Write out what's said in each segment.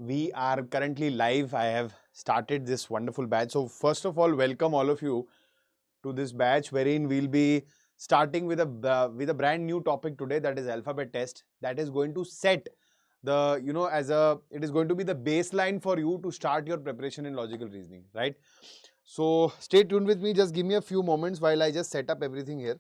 We are currently live. I have started this wonderful batch. So first of all, welcome all of you to this batch wherein we'll be starting with a brand new topic today, that is alphabet test, that is going to set the it is going to be the baseline for you to start your preparation in logical reasoning, right? So stay tuned with me. Just give me a few moments while I just set up everything here.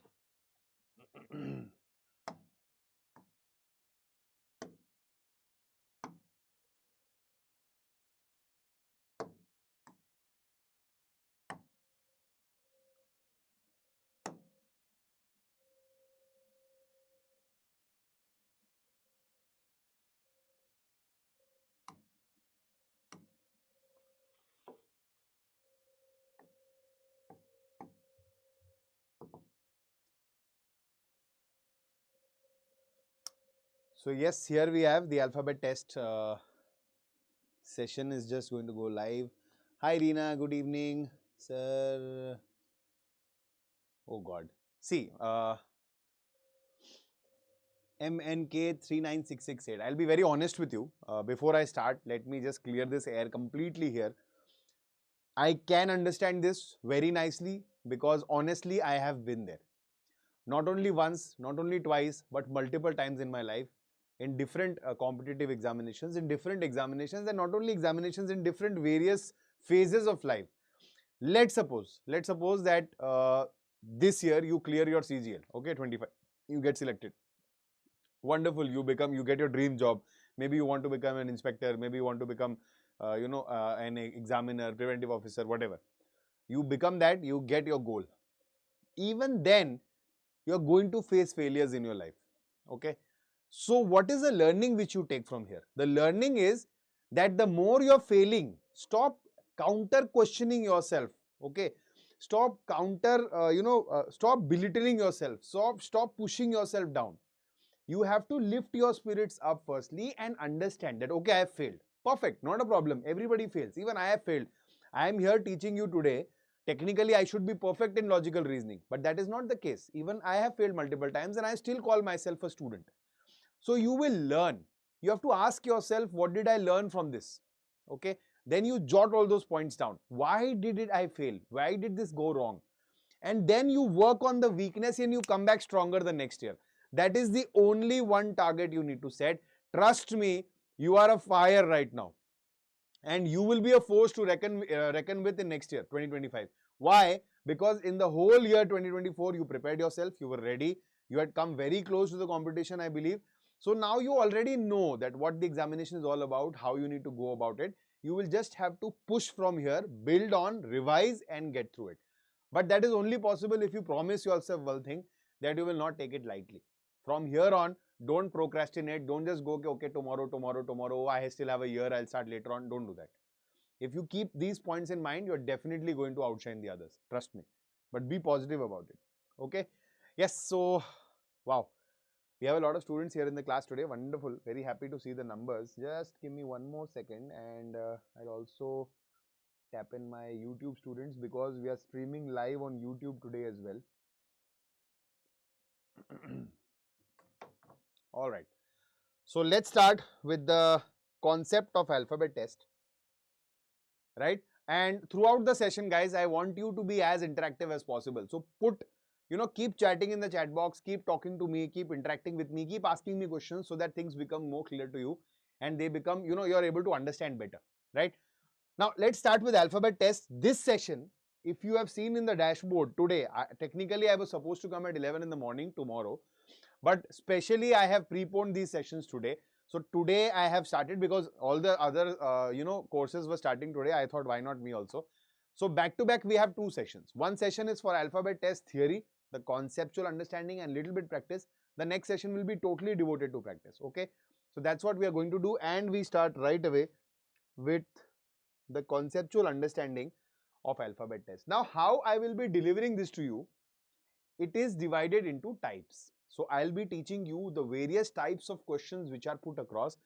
So yes, here we have the alphabet test session is just going to go live. Hi Reena, good evening, sir. Oh God. See, MNK39668. I'll be very honest with you. Before I start, let me just clear this air completely here. I can understand this very nicely because honestly, I have been there. Not only once, not only twice, but multiple times in my life in different competitive examinations, and not only examinations, in different various phases of life. Let's suppose that this year you clear your CGL, okay, 25, you get selected. Wonderful, you get your dream job. Maybe you want to become an inspector, maybe you want to become an examiner, preventive officer, whatever. You become that, you get your goal. Even then, you're going to face failures in your life, okay? So what is the learning which you take from here? The learning is that the more you're failing, stop counter questioning yourself, okay? Stop belittling yourself. Stop pushing yourself down. You have to lift your spirits up firstly and understand that, okay, I have failed. Perfect, not a problem. Everybody fails. Even I have failed. I am here teaching you today. Technically, I should be perfect in logical reasoning, but that is not the case. Even I have failed multiple times and I still call myself a student. So you will learn. You have to ask yourself, what did I learn from this? Okay. Then you jot all those points down. Why did I fail? Why did this go wrong? And then you work on the weakness and you come back stronger the next year. That is the only one target you need to set. Trust me, you are a fire right now, and you will be a force to reckon with in next year, 2025. Why? Because in the whole year 2024, you prepared yourself, you were ready, you had come very close to the competition, I believe. So now you already know that what the examination is all about, how you need to go about it. You will just have to push from here, build on, revise, and get through it. But that is only possible if you promise yourself one thing, that you will not take it lightly. From here on, don't procrastinate. Don't just go, okay, tomorrow. Oh, I still have a year, I'll start later on. Don't do that. If you keep these points in mind, you're definitely going to outshine the others. Trust me. But be positive about it. Okay? Yes, so, wow. We have a lot of students here in the class today. Wonderful. Very happy to see the numbers. Just give me one more second, and I'll also tap in my YouTube students because we are streaming live on YouTube today as well. All right. So let's start with the concept of alphabet test, right? And throughout the session, guys, I want you to be as interactive as possible. So keep chatting in the chat box, keep talking to me, keep interacting with me, keep asking me questions so that things become more clear to you and they become, you're able to understand better, right? Now, let's start with alphabet test. This session, if you have seen in the dashboard today, technically I was supposed to come at 11 in the morning tomorrow, but specially I have preponed these sessions today. So today I have started because all the other courses were starting today. I thought, why not me also? So back to back we have two sessions. One session is for alphabet test theory, the conceptual understanding and little bit practice. The next session will be totally devoted to practice. Okay, so that's what we are going to do, and we start right away with the conceptual understanding of alphabet test. Now, how I will be delivering this to you, it is divided into types. So I'll be teaching you the various types of questions which are put across,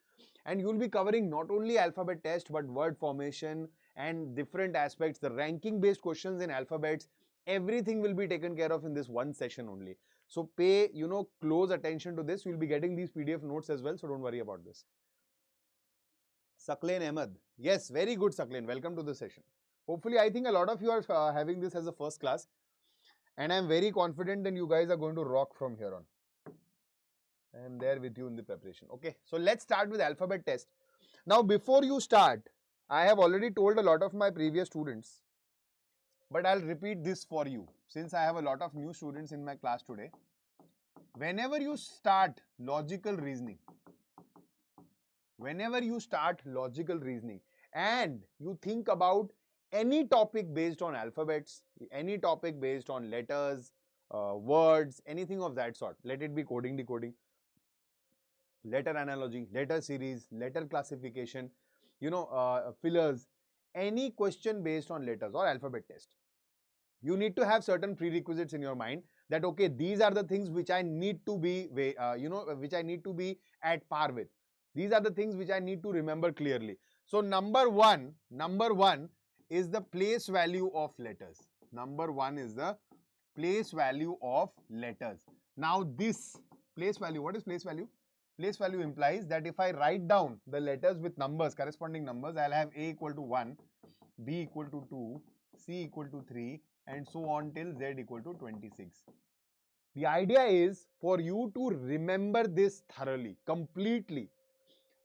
and you'll be covering not only alphabet test but word formation and different aspects, the ranking based questions in alphabets. Everything will be taken care of in this one session only. So pay close attention to this. You'll be getting these PDF notes as well, so don't worry about this. Sakleen Ahmed. Yes, very good, Sakleen. Welcome to the session. Hopefully, I think a lot of you are having this as a first class, and I'm very confident that you guys are going to rock from here on. I am there with you in the preparation. Okay, so let's start with alphabet test. Now, before you start, I have already told a lot of my previous students, but I'll repeat this for you since I have a lot of new students in my class today. Whenever you start logical reasoning, and you think about any topic based on alphabets, any topic based on letters, words, anything of that sort, let it be coding, decoding, letter analogy, letter series, letter classification, fillers, any question based on letters or alphabet test, you need to have certain prerequisites in your mind that okay, these are the things which I need to be which I need to be at par with. These are the things which I need to remember clearly. So number one is the place value of letters. Number one is the place value of letters. Now this place value, what is place value? Place value implies that if I write down the letters with numbers, corresponding numbers, I'll have A equal to 1, B equal to 2, C equal to 3, and so on till Z equal to 26. The idea is for you to remember this thoroughly, completely.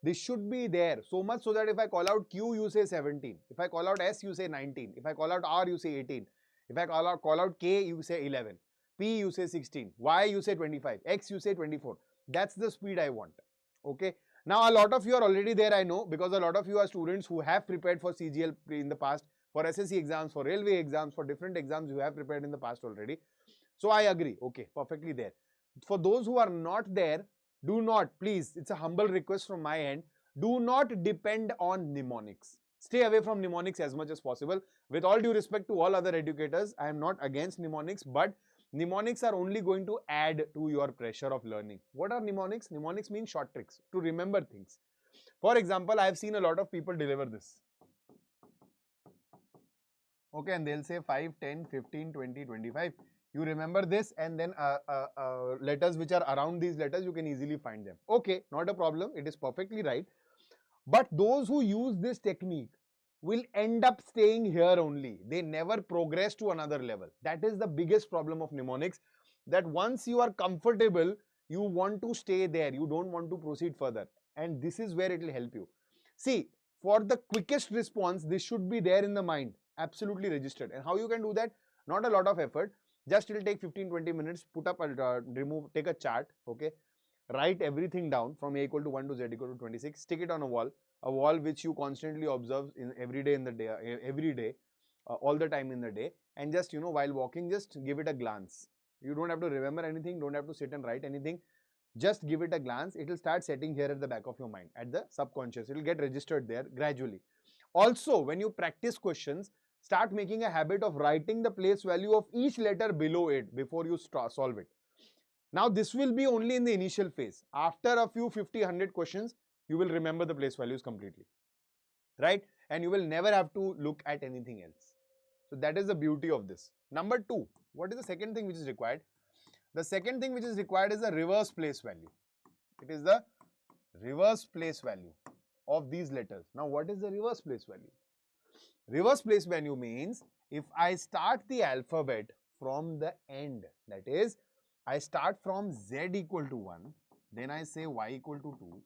This should be there so much so that if I call out Q, you say 17. If I call out S, you say 19. If I call out R, you say 18. If I call out K, you say 11. P, you say 16. Y, you say 25. X, you say 24. That's the speed I want. Okay. Now, a lot of you are already there, I know, because a lot of you are students who have prepared for CGL in the past, for SSC exams, for railway exams, for different exams you have prepared in the past already. So, I agree. Okay, perfectly there. For those who are not there, do not, please, it's a humble request from my end, do not depend on mnemonics. Stay away from mnemonics as much as possible. With all due respect to all other educators, I am not against mnemonics, but mnemonics are only going to add to your pressure of learning. What are mnemonics? Mnemonics mean short tricks to remember things. For example, I have seen a lot of people deliver this. Okay, and they'll say 5, 10, 15, 20, 25. You remember this, and then letters which are around these letters, you can easily find them. Okay, not a problem. It is perfectly right. But those who use this technique will end up staying here only. They never progress to another level. That is the biggest problem of mnemonics, that once you are comfortable, you want to stay there. You don't want to proceed further. And this is where it will help you. See, for the quickest response, this should be there in the mind, absolutely registered. And how you can do that? Not a lot of effort. Just it will take 15-20 minutes. Put up a take a chart, okay, write everything down from A equal to 1 to Z equal to 26, stick it on a wall which you constantly observe in every day in the day, all the time in the day, and just while walking, just give it a glance. You don't have to remember anything, don't have to sit and write anything, just give it a glance. It will start setting here at the back of your mind, at the subconscious. It will get registered there gradually. Also, when you practice questions, start making a habit of writing the place value of each letter below it before you solve it. Now, this will be only in the initial phase. After a few 50, 100 questions, you will remember the place values completely, right? And you will never have to look at anything else. So that is the beauty of this. Number two, what is the second thing which is required? The second thing which is required is the reverse place value. It is the reverse place value of these letters. Now, what is the reverse place value? Reverse place value means if I start the alphabet from the end, that is, I start from Z equal to 1, then I say Y equal to 2,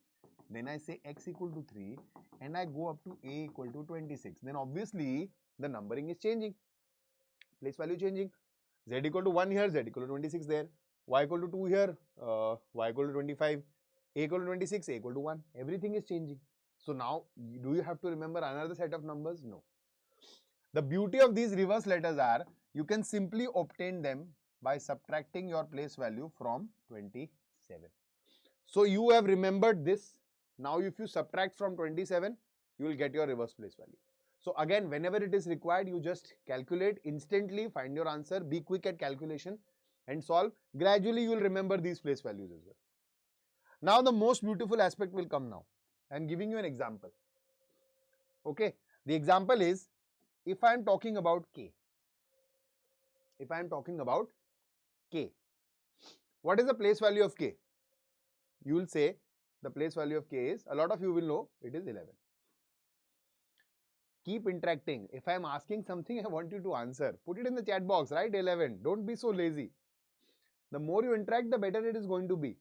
then I say X equal to 3, and I go up to A equal to 26. Then obviously the numbering is changing, place value changing. Z equal to 1 here, Z equal to 26 there, Y equal to 2 here, Y equal to 25, A equal to 26, A equal to 1. Everything is changing. So now, do you have to remember another set of numbers? No. The beauty of these reverse letters are, you can simply obtain them by subtracting your place value from 27. So you have remembered this. Now if you subtract from 27, you will get your reverse place value. So again, whenever it is required, you just calculate instantly, find your answer, be quick at calculation and solve. Gradually you will remember these place values as well. Now the most beautiful aspect will come now. I am giving you an example. Okay, the example is, if I am talking about K, what is the place value of K? You will say the place value of K is, a lot of you will know, it is 11. Keep interacting. If I'm asking something, I want you to answer. Put it in the chat box, right? 11. Don't be so lazy. The more you interact, the better it is going to be.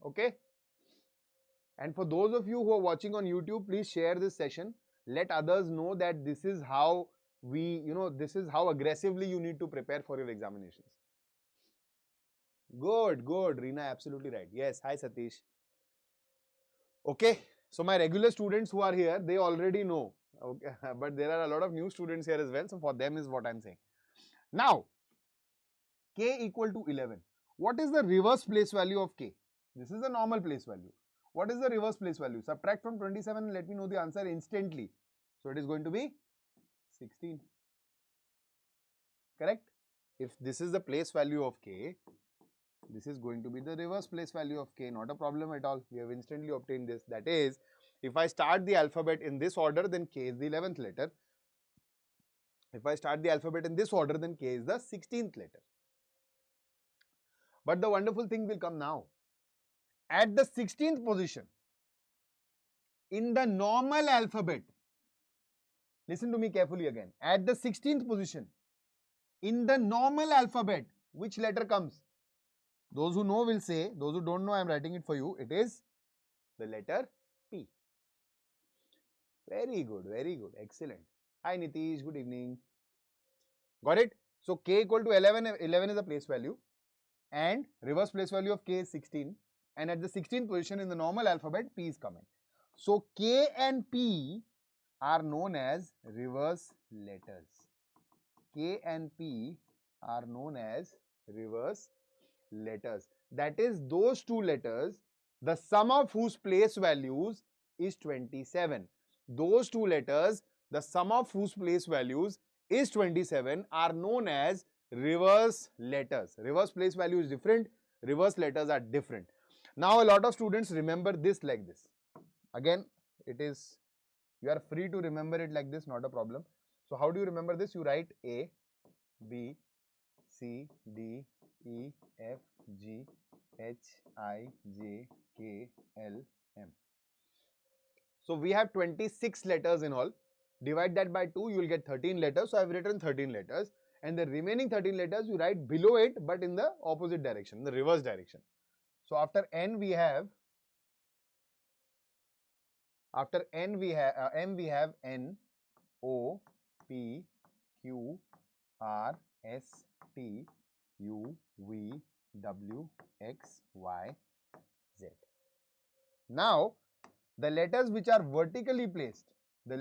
Okay? And for those of you who are watching on YouTube, please share this session. Let others know that this is how this is how aggressively you need to prepare for your examinations. Good, good. Reena, absolutely right. Yes, hi Satish. Okay, so my regular students who are here, they already know. Okay, but there are a lot of new students here as well. So for them is what I'm saying. Now, k equal to 11. What is the reverse place value of k? This is the normal place value. What is the reverse place value? Subtract from 27 and let me know the answer instantly. So it is going to be 16. Correct? If this is the place value of k, this is going to be the reverse place value of k. Not a problem at all. We have instantly obtained this. That is, if I start the alphabet in this order, then k is the 11th letter. If I start the alphabet in this order, then k is the 16th letter. But the wonderful thing will come now. At the 16th position, in the normal alphabet, listen to me carefully again. At the 16th position, in the normal alphabet, which letter comes? Those who know will say, those who don't know, I am writing it for you. It is the letter P. Very good, very good. Excellent. Hi Nitish, good evening. Got it? So k equal to 11. 11 is the place value. And reverse place value of k is 16. And at the 16th position in the normal alphabet, P is coming. So k and P are known as reverse letters. K and P are known as reverse letters. That is, those two letters, the sum of whose place values is 27. Those two letters, the sum of whose place values is 27, are known as reverse letters. Reverse place value is different, reverse letters are different. Now a lot of students remember this like this. Again, you are free to remember it like this, not a problem. So how do you remember this? You write A, B, C, D, E, F, G, H, I, J, K, L, M. So we have 26 letters in all. Divide that by 2, you will get 13 letters. So I have written 13 letters. And the remaining 13 letters you write below it, but in the opposite direction, the reverse direction. So after N we have M we have N, O, P, Q, R, S, T, U, V, W, X, Y, Z. Now, the letters which are vertically placed, they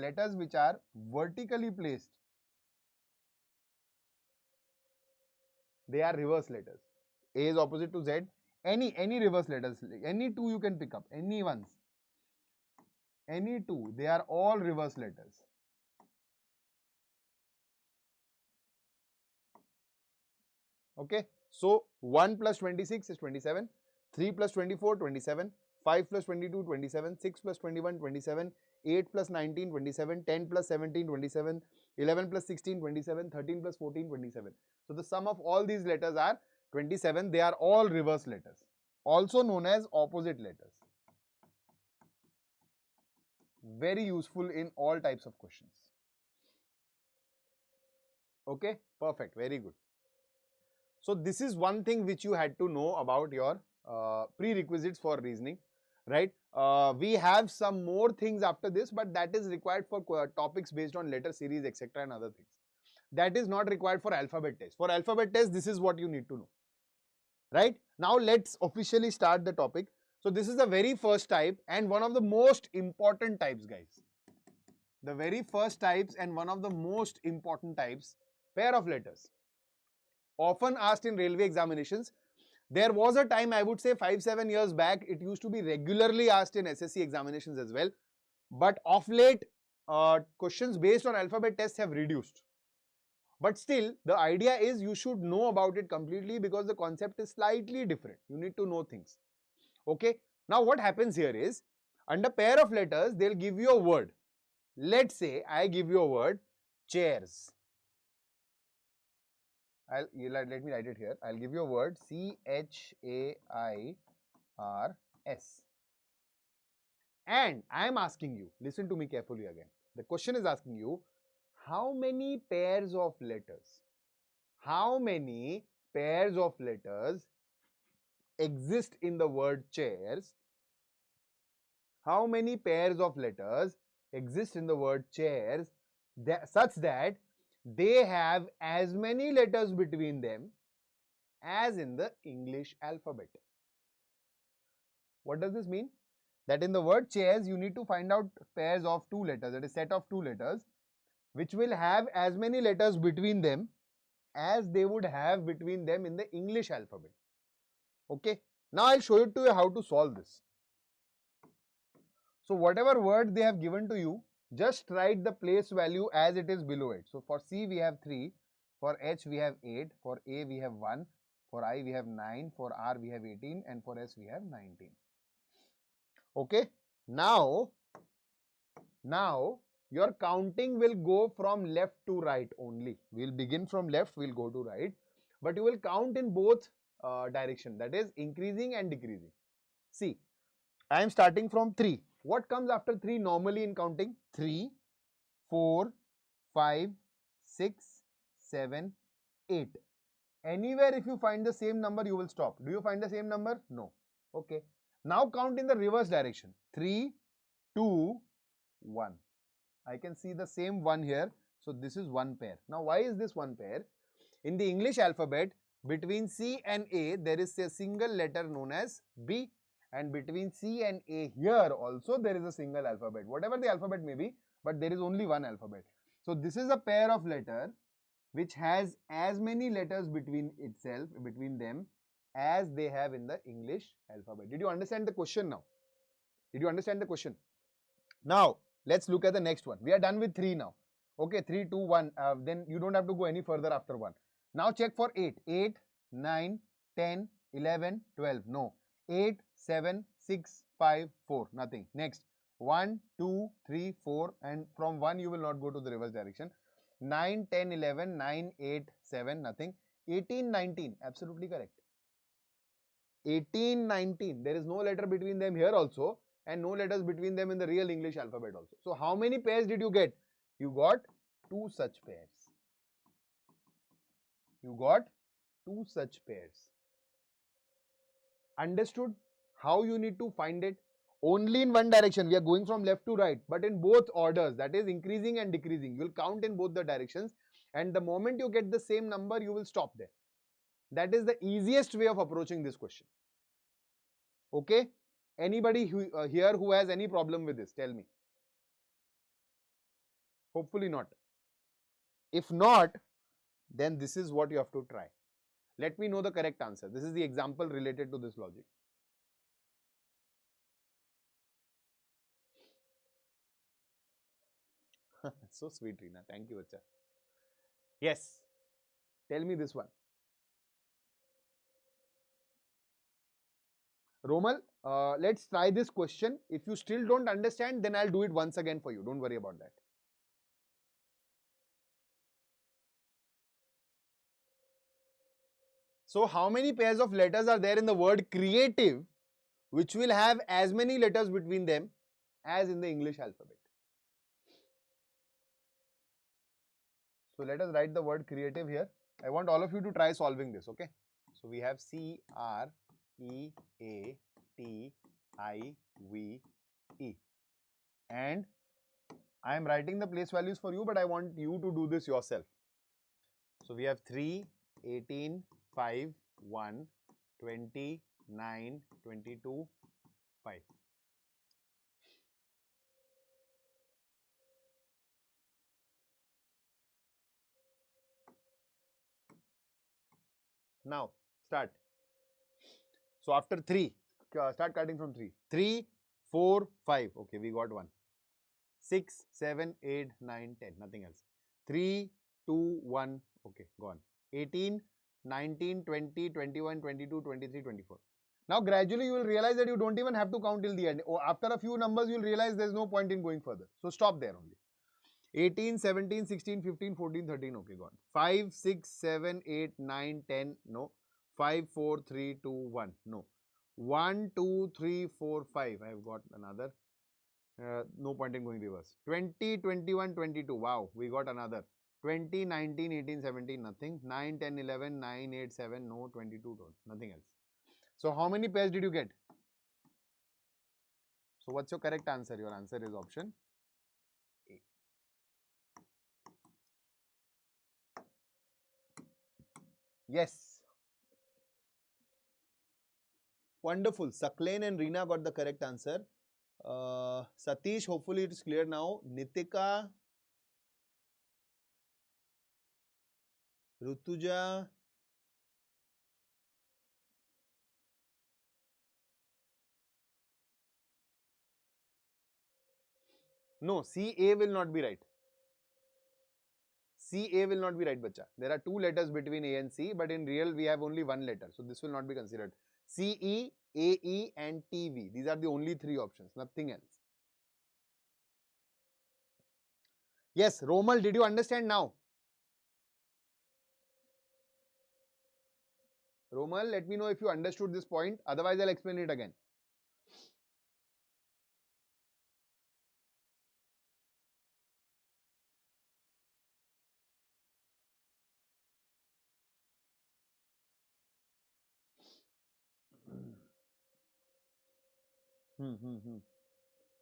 are reverse letters. A is opposite to Z. Any reverse letters, any two you can pick up, any ones. Any two, they are all reverse letters. Okay, so 1 plus 26 is 27, 3 plus 24, 27, 5 plus 22, 27, 6 plus 21, 27, 8 plus 19, 27, 10 plus 17, 27, 11 plus 16, 27, 13 plus 14, 27. So the sum of all these letters are 27. They are all reverse letters, also known as opposite letters. Very useful in all types of questions. Okay, perfect, very good. So this is one thing which you had to know about your prerequisites for reasoning, right? We have some more things after this, but that is required for topics based on letter series, etc. and other things. That is not required for alphabet test. For alphabet test, this is what you need to know, right? Now let's officially start the topic. So this is the very first type and one of the most important types, guys. The very first types and one of the most important types, pair of letters. Often asked in railway examinations. There was a time, I would say 5-7 years back, it used to be regularly asked in SSC examinations as well. But of late, questions based on alphabet tests have reduced. But still, the idea is you should know about it completely because the concept is slightly different. You need to know things. Okay. Now what happens here is, under pair of letters, they'll give you a word. Let's say I give you a word, chairs. Let me write it here. I'll give you a word, C-H-A-I-R-S. And I am asking you, listen to me carefully again. The question is asking you, how many pairs of letters? How many pairs of letters exist in the word chairs? How many pairs of letters exist in the word chairs such that they have as many letters between them as in the English alphabet? What does this mean? That in the word chairs, you need to find out pairs of two letters, that is set of two letters, which will have as many letters between them as they would have between them in the English alphabet. Okay. Now I'll show it to you how to solve this. So whatever word they have given to you, just write the place value as it is below it. So for C we have 3, for H we have 8, for A we have 1, for I we have 9, for R we have 18, and for S we have 19. Okay. Now your counting will go from left to right only. We'll begin from left, we'll go to right, but you will count in both direction, that is increasing and decreasing. See, I am starting from 3. What comes after 3 normally in counting? 3, 4, 5, 6, 7, 8. Anywhere if you find the same number, you will stop. Do you find the same number? No. Okay. Now count in the reverse direction. 3, 2, 1. I can see the same 1 here. So this is one pair. Now why is this one pair? In the English alphabet, between C and A, there is a single letter known as B. And between C and A here also there is a single alphabet. Whatever the alphabet may be, but there is only one alphabet. So this is a pair of letter which has as many letters between them as they have in the English alphabet. Did you understand the question now? Did you understand the question? Now, let's look at the next one. We are done with 3 now. Okay, 3, 2, 1. Then you don't have to go any further after 1. Now check for 8. 8, 9, 10, 11, 12. No. 8, 7, 6, 5, 4. Nothing. Next. 1, 2, 3, 4. And from 1 you will not go to the reverse direction. 9, 10, 11, 9, 8, 7. Nothing. 18, 19. Absolutely correct. 18, 19. There is no letter between them here also, and no letters between them in the real English alphabet also. So how many pairs did you get? You got 2 such pairs. You got 2 such pairs. Understood how you need to find it? Only in one direction. We are going from left to right, but in both orders, that is increasing and decreasing. You will count in both the directions, and the moment you get the same number, you will stop there. That is the easiest way of approaching this question. Okay? Anybody here who has any problem with this, tell me. Hopefully not. If not, then this is what you have to try. Let me know the correct answer. This is the example related to this logic. So sweet, Reena. Thank you, Acha. Yes. Tell me this one. Romal, let's try this question. If you still don't understand, then I'll do it once again for you. Don't worry about that. So how many pairs of letters are there in the word creative, which will have as many letters between them as in the English alphabet? So let us write the word creative here. I want all of you to try solving this, okay? So we have C-R-E-A-T-I-V-E. And I am writing the place values for you, but I want you to do this yourself. So we have 3, 18, 5, 1, 20, 9, 22, 5. Now, start. So after 3, start cutting from 3. 3, 4, 5. Okay, we got 1. 6, 7, 8, 9, 10. Nothing else. 3, 2, 1. Okay, gone. 18, 19, 20, 21, 22, 23, 24. Now gradually you will realize that you don't even have to count till the end. Or after a few numbers you will realize there is no point in going further. So stop there only. 18, 17, 16, 15, 14, 13. Okay, gone. 5, 6, 7, 8, 9, 10. No. 5, 4, 3, 2, 1. No. 1, 2, 3, 4, 5. I have got another. No point in going reverse. 20, 21, 22. Wow, we got another. 20, 19, 18, 17, nothing. 9, 10, 11, 9, 8, 7, no, 22, nothing else. So how many pairs did you get? So what's your correct answer? Your answer is option A. Yes. Wonderful. Saklain and Reena got the correct answer. Satish, hopefully it is clear now. Nitika, Rutuja, no, CA will not be right. CA will not be right, bacha. There are two letters between A and C, but in real we have only one letter. So this will not be considered. CE, AE and TV. These are the only three options, nothing else. Yes, Romal, did you understand now? Romal, let me know if you understood this point. Otherwise, I'll explain it again.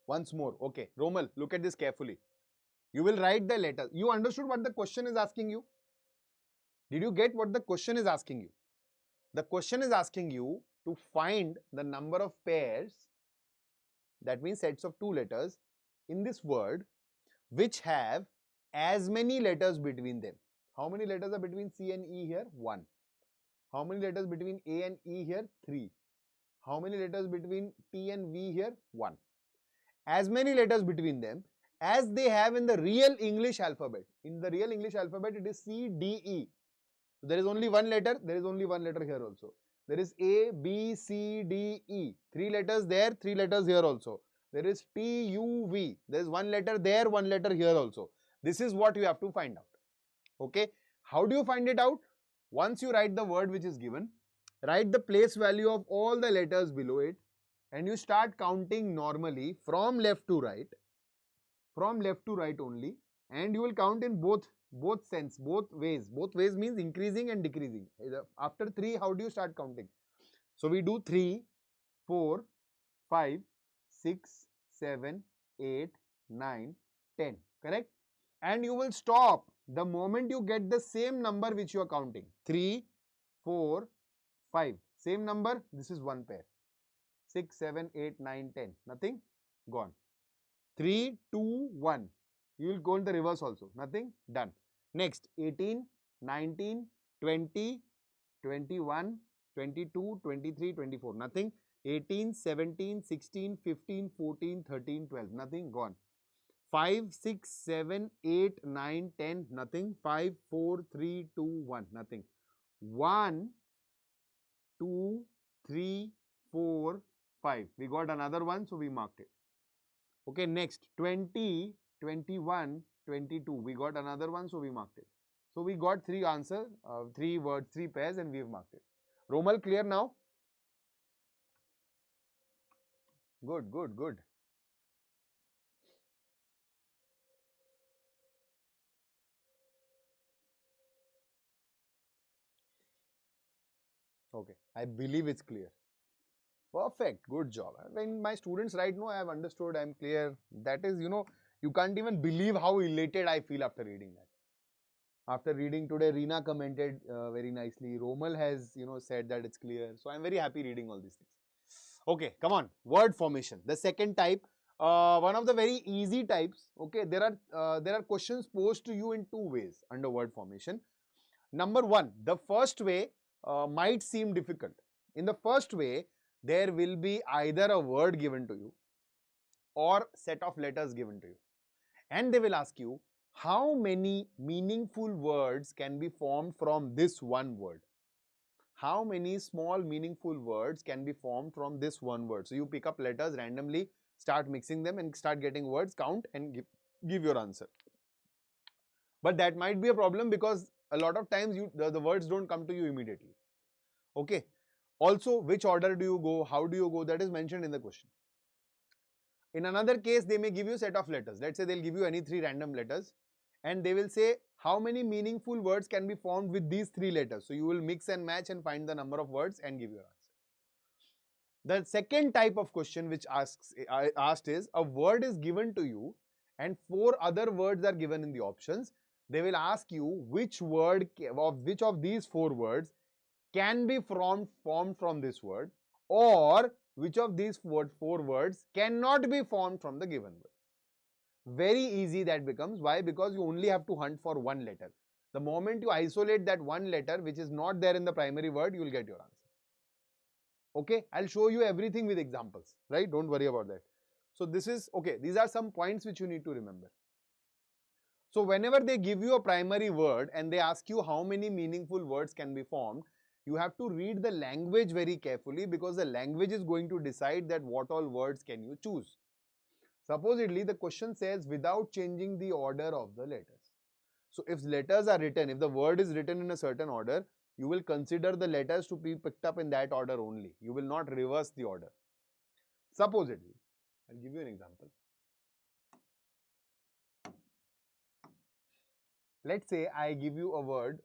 Once more. Okay. Romal, look at this carefully. You will write the letter. You understood what the question is asking you? Did you get what the question is asking you? The question is asking you to find the number of pairs, that means sets of two letters, in this word which have as many letters between them. How many letters are between C and E here? 1. How many letters between A and E here? 3. How many letters between T and V here? 1. As many letters between them as they have in the real English alphabet. In the real English alphabet, it is C, D, E. So there is only one letter. There is only one letter here also. There is A, B, C, D, E. 3 letters there, 3 letters here also. There is T, U, V. There is one letter there, one letter here also. This is what you have to find out. Okay. How do you find it out? Once you write the word which is given, write the place value of all the letters below it, and you start counting normally from left to right, only, and you will count in both sense, both ways. Both ways means increasing and decreasing. After 3, how do you start counting? So we do 3, 4, 5, 6, 7, 8, 9, 10. Correct? And you will stop the moment you get the same number which you are counting. 3, 4, 5. Same number. This is one pair. 6, 7, 8, 9, 10. Nothing? Gone. 3, 2, 1. You will go in the reverse also. Nothing? Done. Next, 18, 19, 20, 21, 22, 23, 24. Nothing. 18, 17, 16, 15, 14, 13, 12. Nothing. Gone. 5, 6, 7, 8, 9, 10. Nothing. 5, 4, 3, 2, 1. Nothing. 1, 2, 3, 4, 5. We got another one, so we marked it. Okay, next 20, 21, 22. We got another one, so we marked it. So we got 3 answers, 3 words, 3 pairs, and we've marked it. Romal, clear now? Good, good, good. Okay, I believe it's clear. Perfect, good job. When my students write, no, I have understood, I'm clear. That is, you can't even believe how elated I feel after reading that. After reading today, Reena commented very nicely. Romal has, said that it's clear. So I'm very happy reading all these things. Okay, come on. Word formation. The second type, one of the very easy types. Okay, there are questions posed to you in 2 ways under word formation. Number 1, the first way might seem difficult. In the first way, there will be either a word given to you or set of letters given to you, and they will ask you how many meaningful words can be formed from this one word. How many small meaningful words can be formed from this one word? So you pick up letters randomly, start mixing them and start getting words, count and give your answer. But that might be a problem because a lot of times the words don't come to you immediately. Okay. Also, which order do you go? How do you go? That is mentioned in the question. In another case, they may give you a set of letters. Let's say they'll give you any three random letters and they will say how many meaningful words can be formed with these three letters. So you will mix and match and find the number of words and give your answer. The second type of question which asked is a word is given to you and four other words are given in the options. They will ask you which of these four words can be formed from this word, or which of these four words cannot be formed from the given word. Very easy that becomes. Why? Because you only have to hunt for one letter. The moment you isolate that one letter which is not there in the primary word, you will get your answer. Okay, I'll show you everything with examples, right? Don't worry about that. So this is, okay, these are some points which you need to remember. So whenever they give you a primary word and they ask you how many meaningful words can be formed, you have to read the language very carefully, because the language is going to decide that what all words can you choose. Supposedly the question says without changing the order of the letters. So if letters are written, if the word is written in a certain order, you will consider the letters to be picked up in that order only. You will not reverse the order. Supposedly, I'll give you an example. Let's say I give you a word,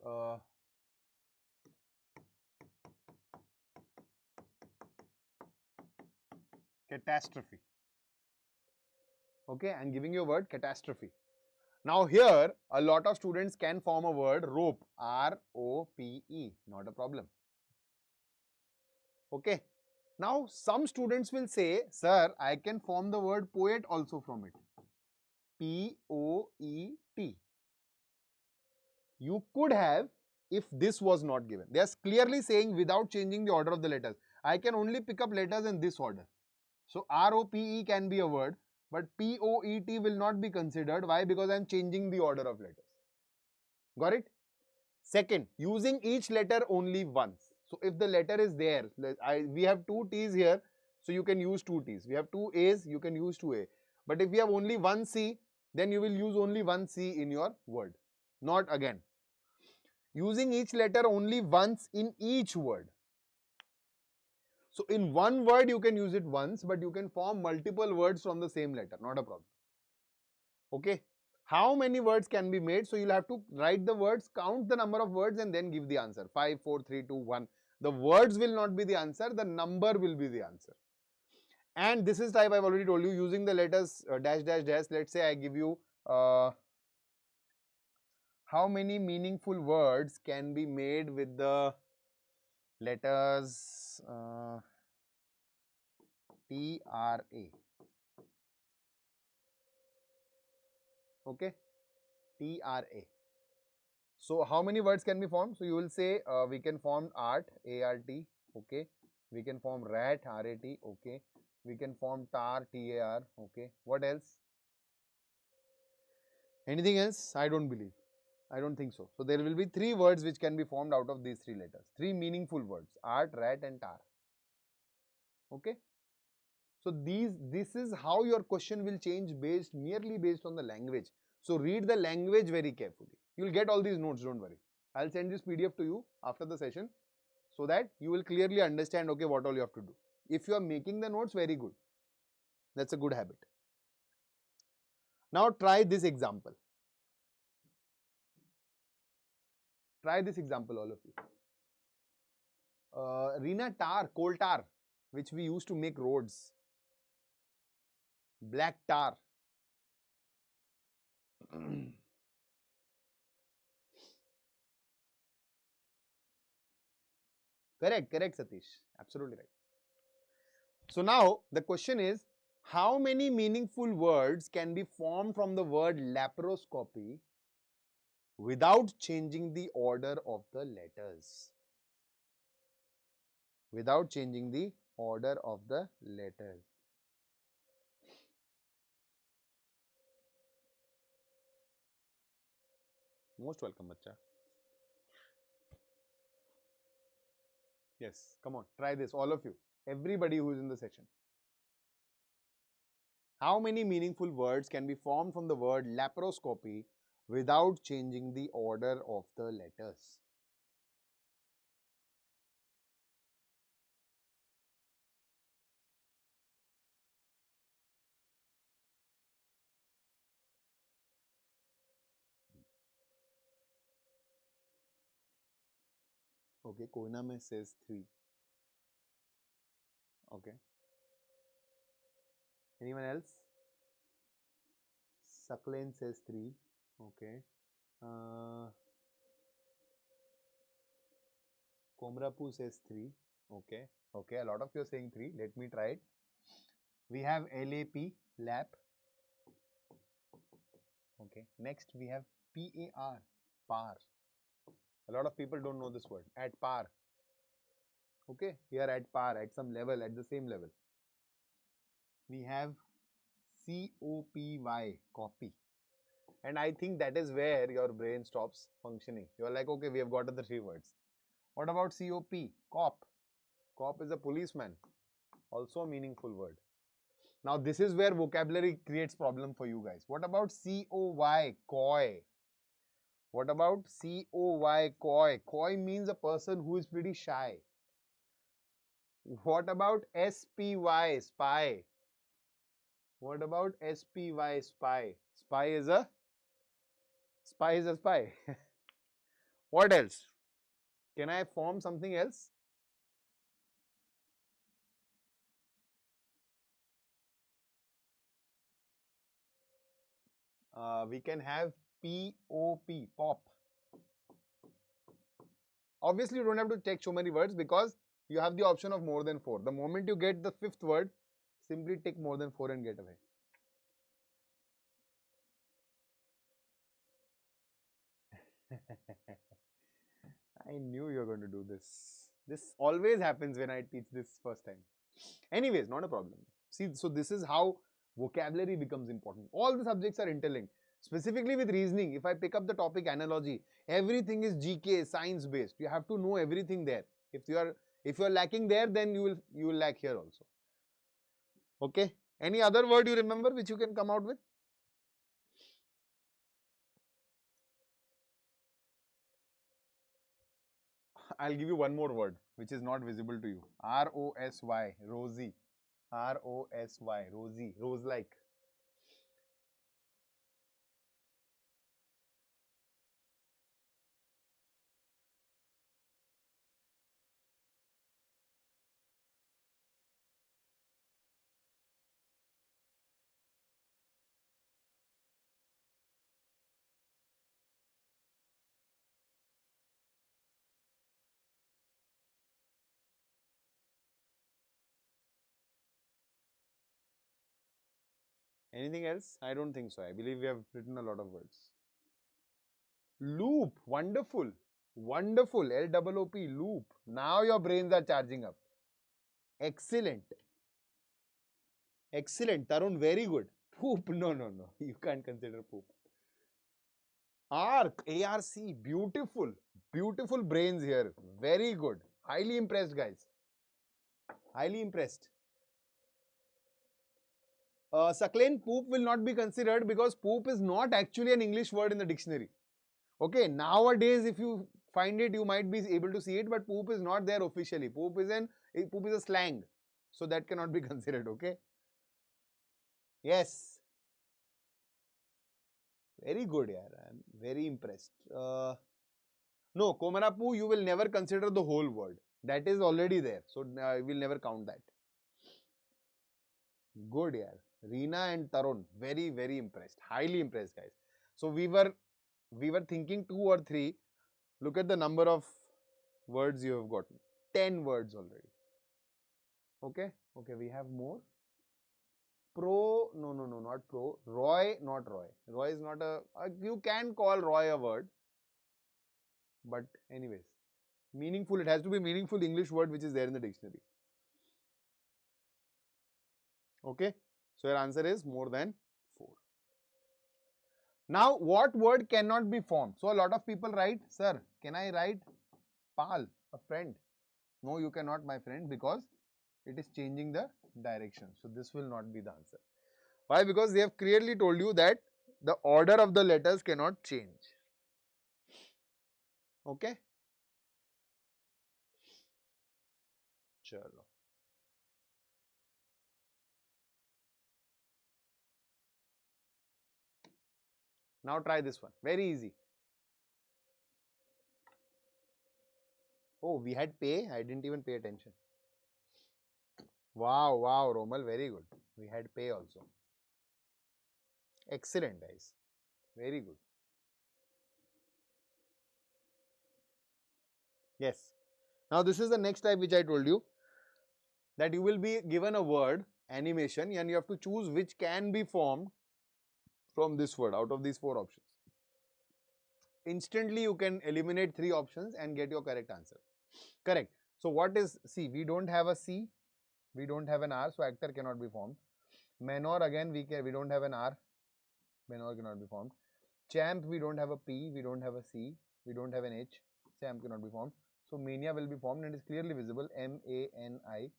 catastrophe. Okay, I'm giving you a word, catastrophe. Now here, a lot of students can form a word, rope, R-O-P-E, not a problem. Okay. Now some students will say, sir, I can form the word poet also from it. P-O-E-T. You could have if this was not given. They are clearly saying without changing the order of the letters. I can only pick up letters in this order. So R-O-P-E can be a word, but P-O-E-T will not be considered. Why? Because I am changing the order of letters. Got it? Second, using each letter only once. So if the letter is there, we have two T's here, so you can use two T's. We have two A's, you can use two A. But if we have only one C, then you will use only one C in your word, not again. Using each letter only once in each word. So in one word you can use it once, but you can form multiple words from the same letter, not a problem. Okay. How many words can be made? So you'll have to write the words, count the number of words and then give the answer. 5, 4, 3, 2, 1. The words will not be the answer, the number will be the answer. And this is type I've already told you, using the letters dash dash dash. Let's say I give you how many meaningful words can be made with the letters T-R-A. Okay, T-R-A. So how many words can be formed? So you will say we can form art, A-R-T, okay. We can form rat, R-A-T, okay. We can form tar, T-A-R, okay. What else? Anything else? I don't believe. I don't think so. So there will be three words which can be formed out of these three letters. Three meaningful words, art, rat and tar. Okay. So this is how your question will change merely based on the language. So read the language very carefully. You will get all these notes, don't worry. I'll send this PDF to you after the session so that you will clearly understand, okay, what all you have to do. If you are making the notes, very good. That's a good habit. Now try this example. Try this example, all of you. Rina, tar, coal tar, which we used to make roads. Black tar. Correct, Satish. Absolutely right. So now the question is, how many meaningful words can be formed from the word laparoscopy without changing the order of the letters? Without changing the order of the letters. Most welcome, bacha. Yes, come on, try this, all of you. Everybody who is in the session. How many meaningful words can be formed from the word laparoscopy without changing the order of the letters? Okay, Koina mein says 3. Okay. Anyone else? Suckling says 3. Okay. Uh, Komrapu says 3. Okay. Okay. A lot of you are saying 3. Let me try it. We have LAP, lap. Okay. Next we have PAR, par. A lot of people don't know this word. At par. Okay. We are at par, at some level, at the same level. We have COPY, copy. And I think that is where your brain stops functioning. You are like, okay, we have got the 3 words. What about COP? Cop. Cop is a policeman. Also a meaningful word. Now this is where vocabulary creates problem for you guys. What about COY? Coy. What about COY? Coy. Coy means a person who is pretty shy. What about SPY? Spy. What about SPY? Spy. Spy is a spy. What else? Can I form something else? We can have POP, pop. Obviously, you don't have to take so many words because you have the option of more than 4. The moment you get the 5th word, simply take more than 4 and get away. I knew you were going to do this. This always happens when I teach this first time. Anyways, not a problem. See, so this is how vocabulary becomes important. All the subjects are interlinked. Specifically with reasoning, if I pick up the topic analogy, everything is GK, science based. You have to know everything there. If you are lacking there, then you will lack here also. Okay. Any other word you remember which you can come out with? I'll give you one more word which is not visible to you. ROSY, rosy. ROSY, rosy, rose like. Anything else? I don't think so. I believe we have written a lot of words. Loop, wonderful. Wonderful. LOOP, loop. Now your brains are charging up. Excellent. Excellent. Tarun, very good. Poop. No, no, no. You can't consider poop. ARC, ARC. Beautiful. Beautiful brains here. Very good. Highly impressed, guys. Highly impressed. Sakleen, poop will not be considered because poop is not actually an English word in the dictionary. Okay, nowadays if you find it, you might be able to see it, but poop is not there officially. Poop is a slang, so that cannot be considered. Okay. Yes. Very good, yeah. I'm very impressed. No, Komarapu, you will never consider the whole word. That is already there, so we'll never count that. Good, yeah. Reena and Tarun, very, very impressed. Highly impressed, guys. So we were thinking 2 or 3. Look at the number of words you have gotten. 10 words already. Okay. Okay, we have more. Pro, no, no, no, not pro. Roy, not Roy. Roy is not you can call Roy a word. But anyways, meaningful, it has to be meaningful English word which is there in the dictionary. Okay. So your answer is more than 4. Now, what word cannot be formed? So a lot of people write, sir, can I write pal, a friend? No, you cannot, my friend, because it is changing the direction. So this will not be the answer. Why? Because they have clearly told you that the order of the letters cannot change. Okay? Chalo. Now try this one. Very easy. Oh, we had pay. I didn't even pay attention. Wow, wow, Romal, very good. We had pay also. Excellent, guys. Very good. Yes. Now, this is the next type which I told you, that you will be given a word, animation, and you have to choose which can be formed from this word out of these four options. Instantly, you can eliminate three options and get your correct answer. Correct. So, what is C? We don't have a C. We don't have an R, so actor cannot be formed. Menor, again, we don't have an R. Menor cannot be formed. Champ, we don't have a P. We don't have a C. We don't have an H. Champ cannot be formed. So, mania will be formed and is clearly visible. M-A-N-I-A.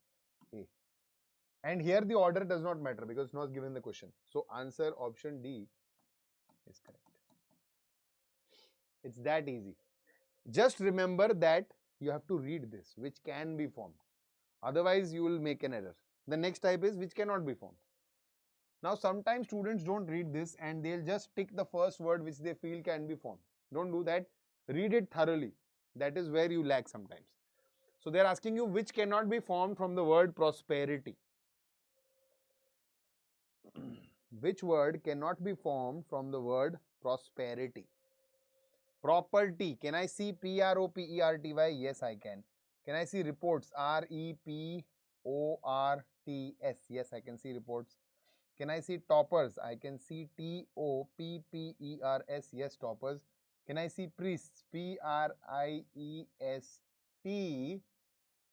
And here the order does not matter because it's not given the question. So, answer option D is correct. It's that easy. Just remember that you have to read this, which can be formed. Otherwise, you will make an error. The next type is which cannot be formed. Now, sometimes students don't read this and they'll just pick the first word which they feel can be formed. Don't do that. Read it thoroughly. That is where you lag sometimes. So, they're asking you which cannot be formed from the word prosperity. Which word cannot be formed from the word prosperity? Property. Can I see P-R-O-P-E-R-T-Y? Yes, I can. Can I see reports? R-E-P-O-R-T-S. Yes, I can see reports. Can I see toppers? I can see T-O-P-P-E-R-S. Yes, toppers. Can I see priests? P-R-I-E-S-T.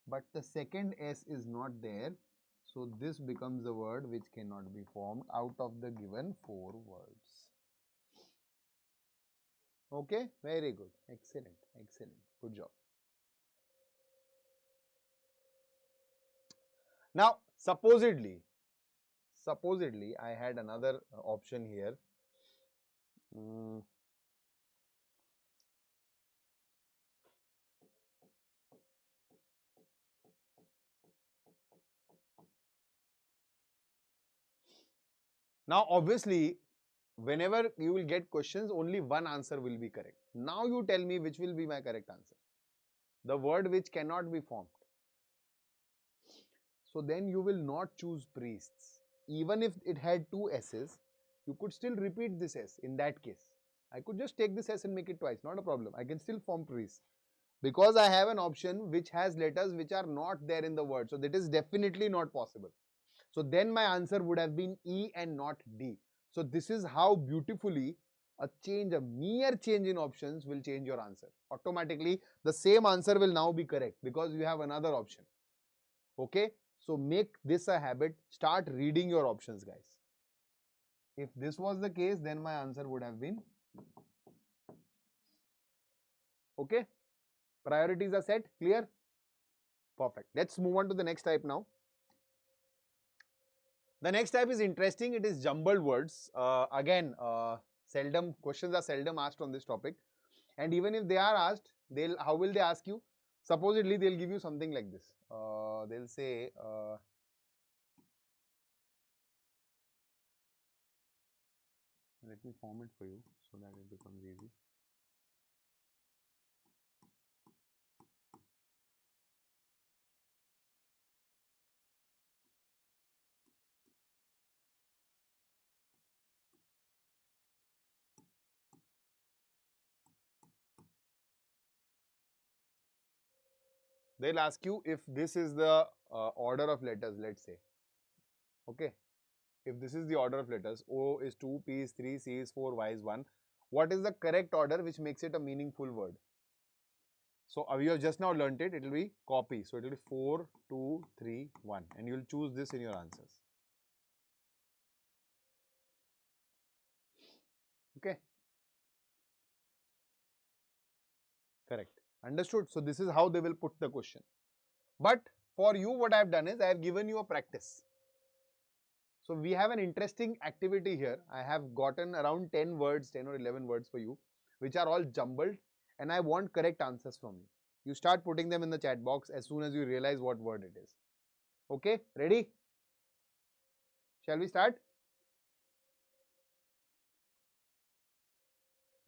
But the second S is not there. So this becomes the word which cannot be formed out of the given four words. Okay, very good. Excellent, excellent. Good job. Now, supposedly, I had another option here. Now, obviously, whenever you will get questions, only one answer will be correct. Now, you tell me which will be my correct answer. The word which cannot be formed. So, then you will not choose priests. Even if it had two S's, you could still repeat this S in that case. I could just take this S and make it twice, not a problem. I can still form priests. Because I have an option which has letters which are not there in the word. So, that is definitely not possible. So, then my answer would have been E and not D. So, this is how beautifully a mere change in options will change your answer. Automatically, the same answer will now be correct because you have another option. Okay? So, make this a habit. Start reading your options, guys. If this was the case, then my answer would have been. Okay? Priorities are set. Clear? Perfect. Let's move on to the next type now. The next type is interesting. It is jumbled words. Again, questions are seldom asked on this topic. And even if they are asked, how will they ask you? Supposedly, they'll give you something like this. They'll say, let me form it for you so that it becomes easy. They'll ask you if this is the order of letters, let's say. Okay. If this is the order of letters, O is 2, P is 3, C is 4, Y is 1. What is the correct order which makes it a meaningful word? So, you have just now learnt it. It will be copy. So, it will be 4, 2, 3, 1. And you will choose this in your answers. Okay. Correct. Understood? So, this is how they will put the question. But for you, what I have done is I have given you a practice. So, we have an interesting activity here. I have gotten around 10 words, 10 or 11 words for you, which are all jumbled, and I want correct answers from you. You start putting them in the chat box as soon as you realize what word it is. Okay, ready? Shall we start?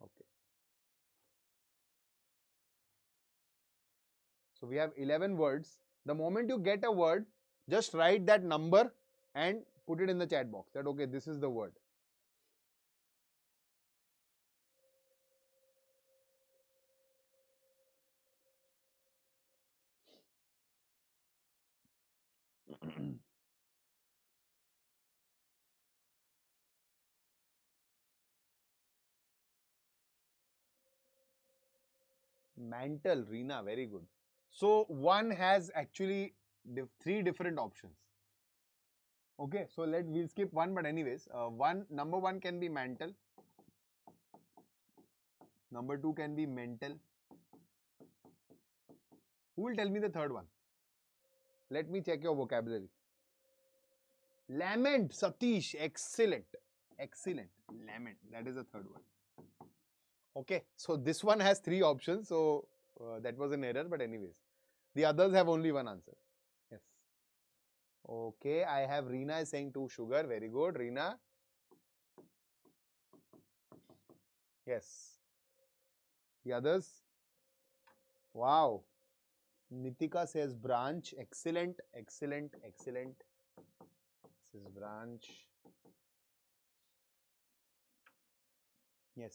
Okay. So we have 11 words. The moment you get a word, just write that number and put it in the chat box that okay, this is the word. Mantle, Reena, very good. So one has actually three different options. Okay, so we'll skip one, but anyways, number one can be mantle. Number two can be mental. Who will tell me the third one? Let me check your vocabulary. Lament, Satish, excellent. Excellent. Lament, that is the third word. Okay, so this one has three options, so that was an error, but anyways. The others have only one answer. Yes. Okay, I have Reena is saying two sugar. Very good, Reena. Yes. The others? Wow. Nitika says branch. Excellent, excellent, excellent. This is branch. Yes.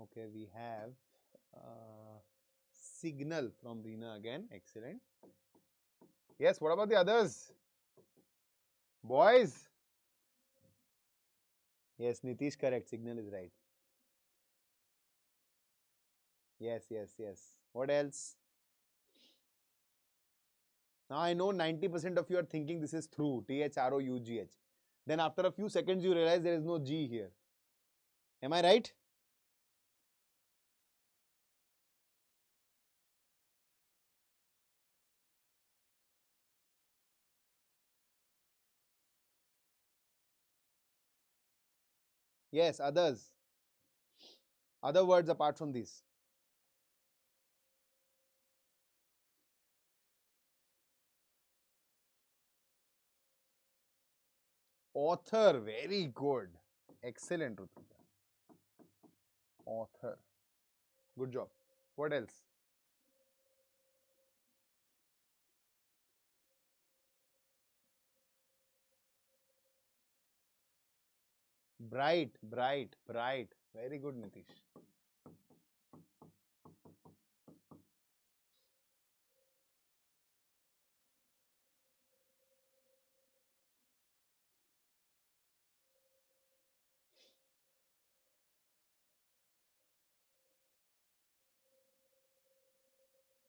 Okay, we have signal from Reena again. Excellent. Yes, what about the others? Boys? Yes, Nitish correct. Signal is right. Yes, yes, yes. What else? Now I know 90% of you are thinking this is through. THROUGH. Then after a few seconds you realize there is no G here. Am I right? Yes, others. Other words apart from these. Author. Very good. Excellent, Rutuja. Author. Good job. What else? Bright, bright, bright. Very good, Nitish.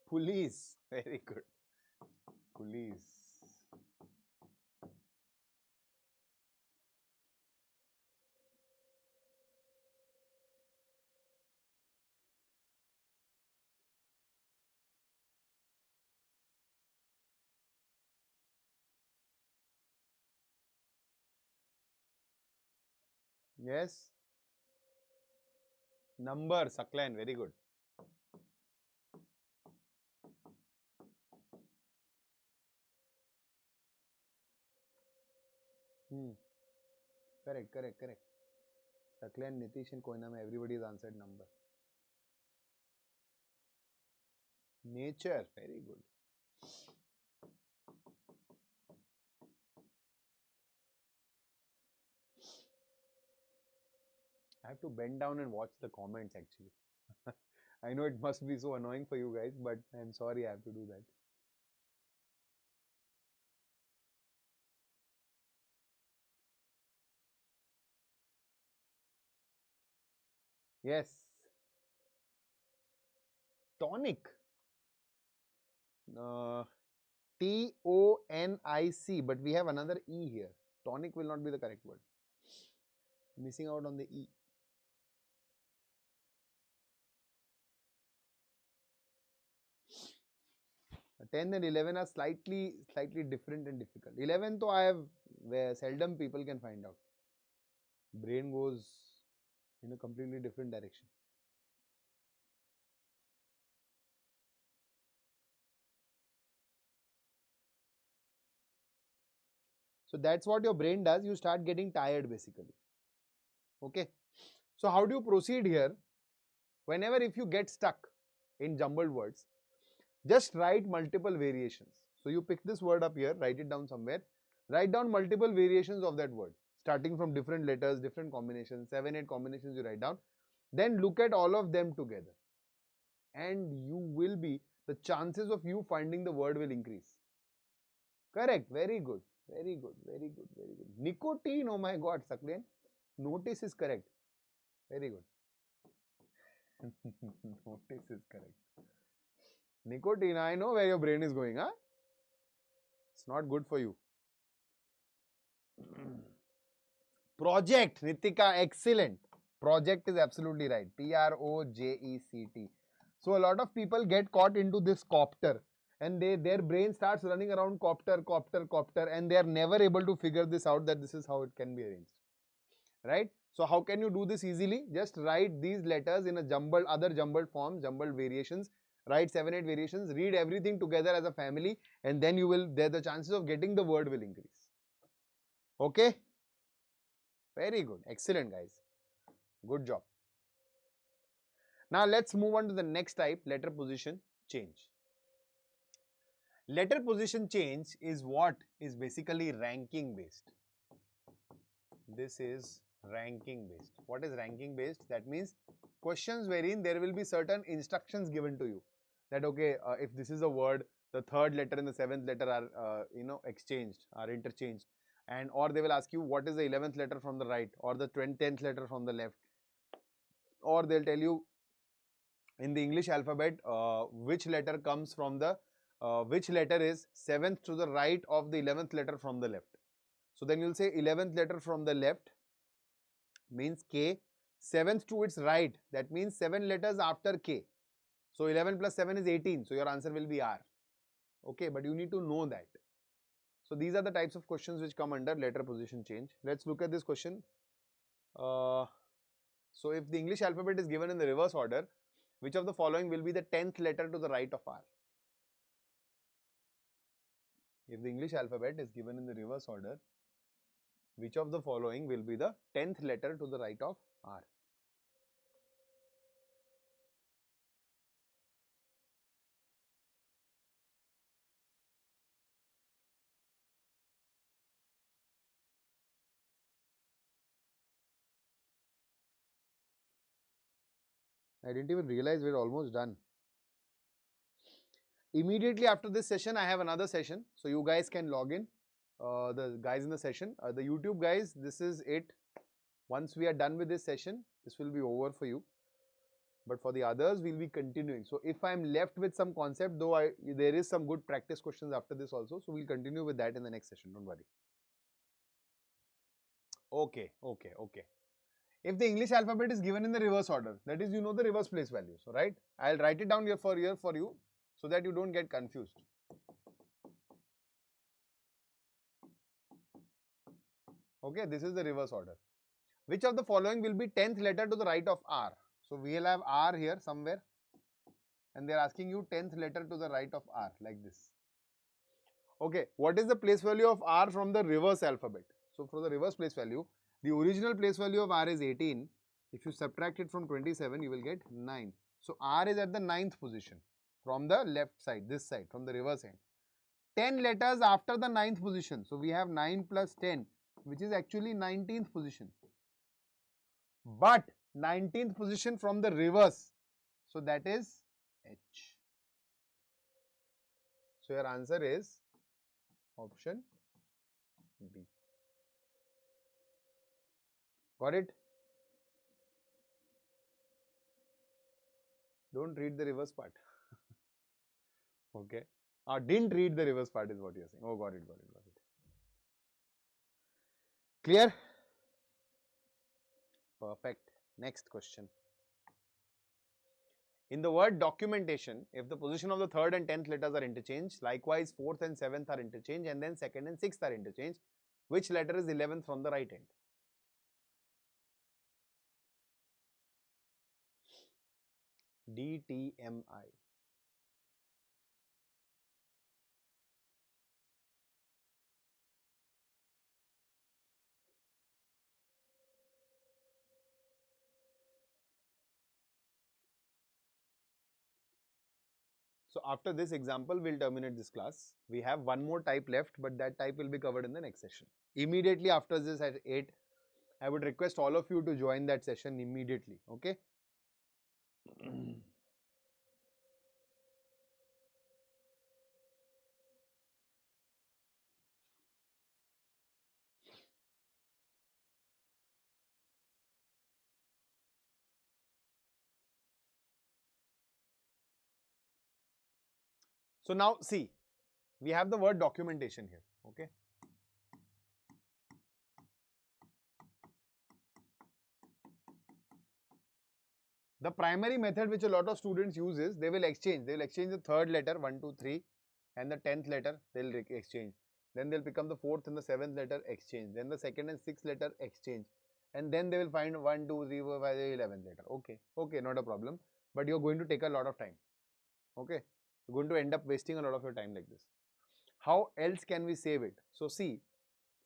Police. Very good. Police. Yes. Number. Saklan. Very good. Hmm. Correct, correct, correct. Saklan, Nitish and Koinam, everybody has answered number. Nature. Very good. I have to bend down and watch the comments actually. I know it must be so annoying for you guys, but I'm sorry I have to do that. Yes. Tonic. Uh, Tonic, but we have another E here. Tonic will not be the correct word. Missing out on the E. 10 and 11 are slightly different and difficult. 11 though I have where seldom people can find out. Brain goes in a completely different direction. So that's what your brain does. You start getting tired basically. Okay. So how do you proceed here? Whenever if you get stuck in jumbled words, just write multiple variations. So you pick this word up here, write it down somewhere, write down multiple variations of that word, starting from different letters, different combinations, 7, 8 combinations you write down. Then look at all of them together. And you will be, the chances of you finding the word will increase. Correct. Very good. Very good. Very good. Very good. Nicotine. Oh my God, Saklen. Notice is correct. Very good. Notice is correct. Nicotine. I know where your brain is going, huh? It's not good for you. Project. Nitika, excellent. Project is absolutely right. Project. So a lot of people get caught into this copter, and their brain starts running around copter, and they are never able to figure this out, that this is how it can be arranged. Right? So how can you do this easily? Just write these letters in a other jumbled forms, jumbled variations. Write 7, 8 variations. Read everything together as a family, and then the chances of getting the word will increase. Okay? Very good. Excellent, guys. Good job. Now let's move on to the next type, letter position change. Letter position change is what is basically ranking based. This is ranking based. What is ranking based? That means questions wherein there will be certain instructions given to you. That okay, if this is a word, the third letter and the seventh letter are exchanged, are interchanged, and or they will ask you what is the 11th letter from the right or the 10th letter from the left, or they'll tell you in the English alphabet which letter comes from the which letter is 7th to the right of the 11th letter from the left. So then you'll say 11th letter from the left means K, 7th to its right, that means 7 letters after K. So 11 plus 7 is 18, so your answer will be R. Okay, but you need to know that. So these are the types of questions which come under letter position change. Let's look at this question. So if the English alphabet is given in the reverse order, which of the following will be the 10th letter to the right of R? If the English alphabet is given in the reverse order, which of the following will be the 10th letter to the right of R? I didn't even realize we're almost done. Immediately after this session, I have another session, so you guys can log in. The guys in the session, the YouTube guys, this is it. Once we are done with this session, this will be over for you. But for the others, we'll be continuing. So if I'm left with some concept, though there is some good practice questions after this also, so we'll continue with that in the next session. Don't worry. Okay. If the English alphabet is given in the reverse order, that is, you know the reverse place value. So right, I'll write it down here for you, so that you don't get confused. Okay, this is the reverse order. Which of the following will be 10th letter to the right of R? So we'll have R here somewhere, and they're asking you 10th letter to the right of R, like this. Okay, what is the place value of R from the reverse alphabet? So for the reverse place value, the original place value of R is 18. If you subtract it from 27, you will get 9. So R is at the 9th position from the left side, this side, from the reverse end. 10 letters after the 9th position. So we have 9 plus 10, which is actually 19th position. But 19th position from the reverse. So that is H. So your answer is option B. Got it? Don't read the reverse part. Okay. Didn't read the reverse part is what you're saying. Oh, got it. Clear? Perfect. Next question. In the word documentation, if the position of the 3rd and 10th letters are interchanged, likewise 4th and 7th are interchanged, and then 2nd and 6th are interchanged, which letter is 11th from the right end? D, T, M, I. So after this example, we'll terminate this class. We have one more type left, but that type will be covered in the next session. Immediately after this at 8, I would request all of you to join that session immediately. Okay. So now see, we have the word documentation here. Okay. The primary method which a lot of students use is they will exchange the third letter 1, 2, 3 and the 10th letter they'll exchange. Then they'll become the fourth and the seventh letter exchange. Then the second and sixth letter exchange. And then they will find 1, 2, 3, 4, 5, 11th letter. Okay, not a problem. But you're going to take a lot of time. Okay, you're going to end up wasting a lot of your time like this. How else can we save it? So see,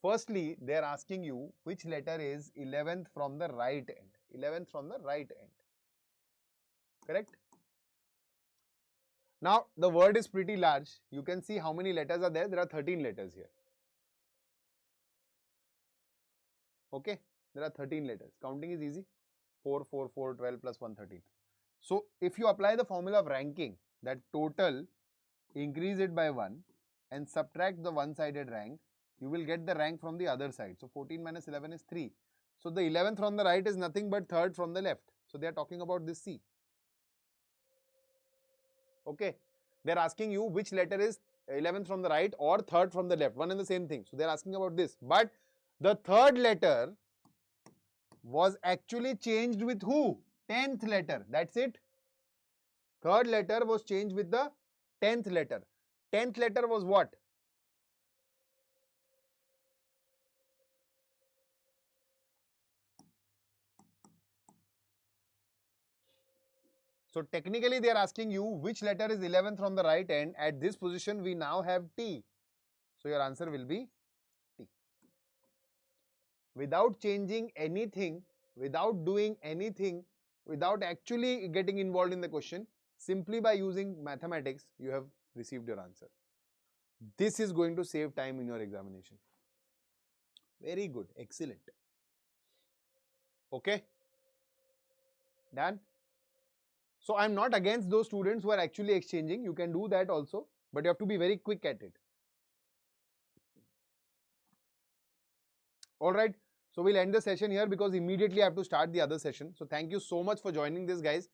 firstly, they're asking you which letter is 11th from the right end. 11th from the right end. Correct? Now, the word is pretty large. You can see how many letters are there. There are 13 letters here. Okay? There are 13 letters. Counting is easy. 4, 4, 4, 12 plus 1, 13. So, if you apply the formula of ranking, that total, increase it by 1 and subtract the one-sided rank, you will get the rank from the other side. So, 14 minus 11 is 3. So, the 11th from the right is nothing but third from the left. So, they are talking about this C. Okay, they're asking you which letter is 11th from the right or third from the left, one and the same thing. So they're asking about this, but the third letter was actually changed with who? 10th letter. That's it. Third letter was changed with the 10th letter. 10th letter was what? So technically they are asking you which letter is 11th from the right end. At this position we now have T. So your answer will be T. Without changing anything, without doing anything, without actually getting involved in the question, simply by using mathematics, you have received your answer. This is going to save time in your examination. Very good, excellent. Okay, done. So I'm not against those students who are actually exchanging. You can do that also, but you have to be very quick at it. All right. So we'll end the session here because immediately I have to start the other session. So thank you so much for joining this, guys.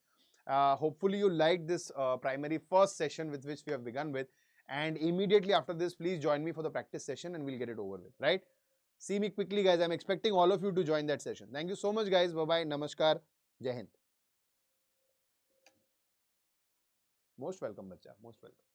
Hopefully you liked this primary first session with which we have begun with. And immediately after this, please join me for the practice session and we'll get it over with, right? See me quickly, guys. I'm expecting all of you to join that session. Thank you so much, guys. Bye-bye. Namaskar. Jai Hind. Most welcome, bacha. Most welcome.